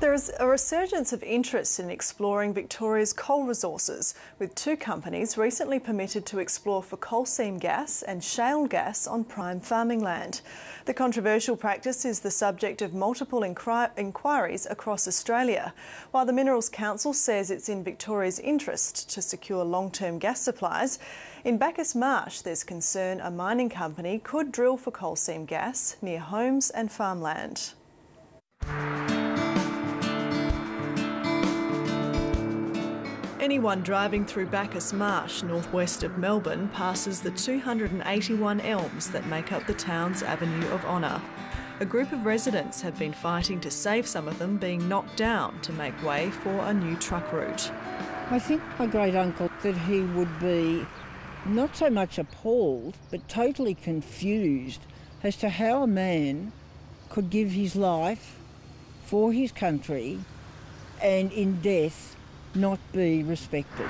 There is a resurgence of interest in exploring Victoria's coal resources, with two companies recently permitted to explore for coal seam gas and shale gas on prime farming land. The controversial practice is the subject of multiple inquiries across Australia, while the Minerals Council says it's in Victoria's interest to secure long-term gas supplies. In Bacchus Marsh, there's concern a mining company could drill for coal seam gas near homes and farmland. Anyone driving through Bacchus Marsh, northwest of Melbourne, passes the 281 elms that make up the town's Avenue of Honour. A group of residents have been fighting to save some of them being knocked down to make way for a new truck route. I think my great uncle that he would be not so much appalled, but totally confused as to how a man could give his life for his country and in death not be respected.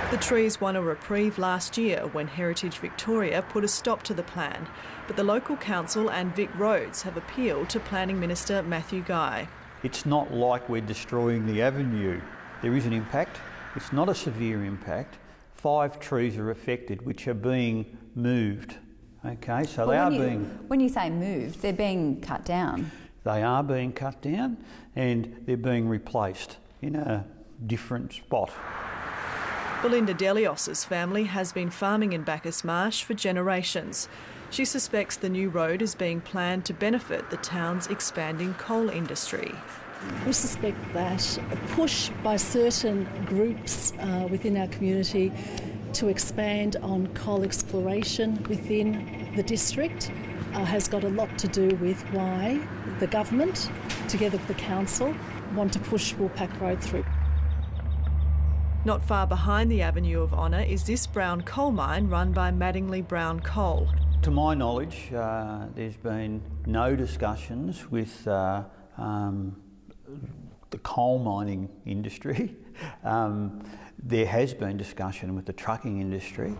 The trees won a reprieve last year when Heritage Victoria put a stop to the plan, but the local council and Vic Roads have appealed to Planning Minister Matthew Guy. It's not like we're destroying the avenue. There is an impact. It's not a severe impact. 5 trees are affected, which are being moved. Okay, so they are being... When you say moved, they're being cut down. They are being cut down and they're being replaced in a different spot. Belinda Delios's family has been farming in Bacchus Marsh for generations. She suspects the new road is being planned to benefit the town's expanding coal industry. We suspect that a push by certain groups within our community to expand on coal exploration within the district has got a lot to do with why the government, together with the council, want to push Woolpack Road through. Not far behind the Avenue of Honour is this brown coal mine run by Mattingly Brown Coal. To my knowledge, there's been no discussions with the coal mining industry. There has been discussion with the trucking industry.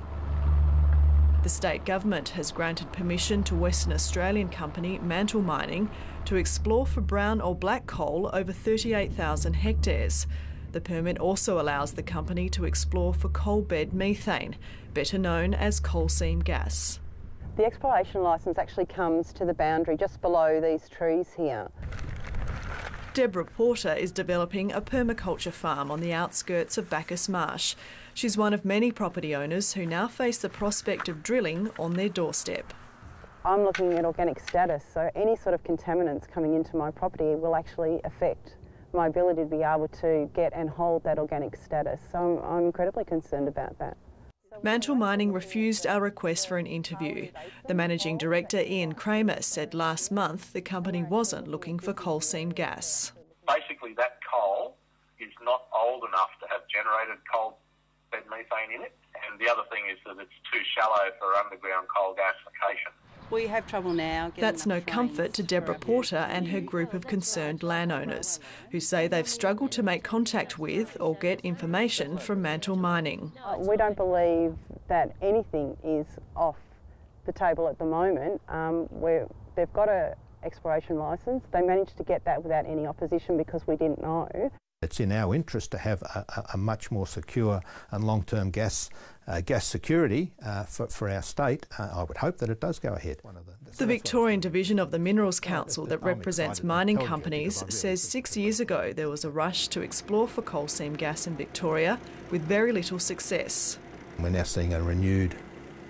The state government has granted permission to Western Australian company Mantle Mining to explore for brown or black coal over 38,000 hectares. The permit also allows the company to explore for coal bed methane, better known as coal seam gas. The exploration licence actually comes to the boundary just below these trees here. Deborah Porter is developing a permaculture farm on the outskirts of Bacchus Marsh. She's one of many property owners who now face the prospect of drilling on their doorstep. I'm looking at organic status, so any sort of contaminants coming into my property will actually affect my ability to be able to get and hold that organic status. So I'm incredibly concerned about that. Mantle Mining refused our request for an interview. The managing director, Ian Kramer, said last month the company wasn't looking for coal seam gas. Basically, that coal is not old enough to have generated coal bed methane in it, and the other thing is that it's too shallow for underground coal gasification. We have trouble now. That's no comfort to Deborah Porter and her group of concerned landowners, who say they've struggled to make contact with or get information from Mantle Mining. We don't believe that anything is off the table at the moment. They've got an exploration licence. They managed to get that without any opposition because we didn't know. It's in our interest to have a much more secure and long-term gas security for our state. I would hope that it does go ahead. The Victorian division of the Minerals Council that represents mining companies says 6 years ago there was a rush to explore for coal seam gas in Victoria with very little success. We're now seeing a renewed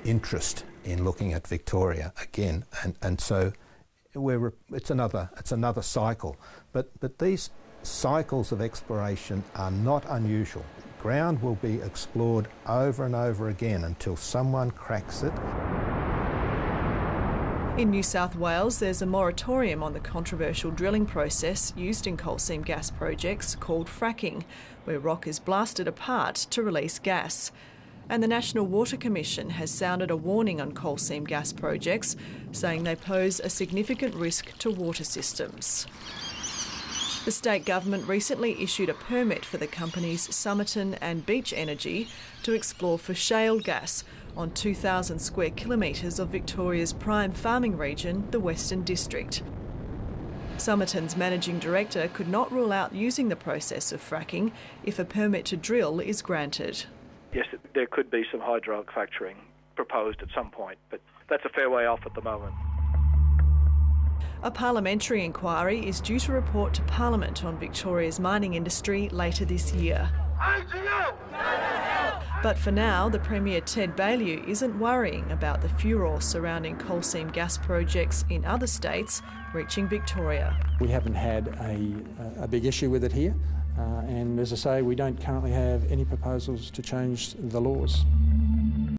interest in looking at Victoria again, and so it's another cycle. But these cycles of exploration are not unusual. Ground will be explored over and over again until someone cracks it. In New South Wales, there's a moratorium on the controversial drilling process used in coal seam gas projects called fracking, where rock is blasted apart to release gas. And the National Water Commission has sounded a warning on coal seam gas projects, saying they pose a significant risk to water systems. The state government recently issued a permit for the companies Somerton and Beach Energy to explore for shale gas on 2,000 square kilometres of Victoria's prime farming region, the Western District. Somerton's managing director could not rule out using the process of fracking if a permit to drill is granted. Yes, there could be some hydraulic fracturing proposed at some point, but that's a fair way off at the moment. A parliamentary inquiry is due to report to Parliament on Victoria's mining industry later this year. But for now, the Premier Ted Baillieu isn't worrying about the furore surrounding coal seam gas projects in other states reaching Victoria. We haven't had a big issue with it here, and as I say, we don't currently have any proposals to change the laws.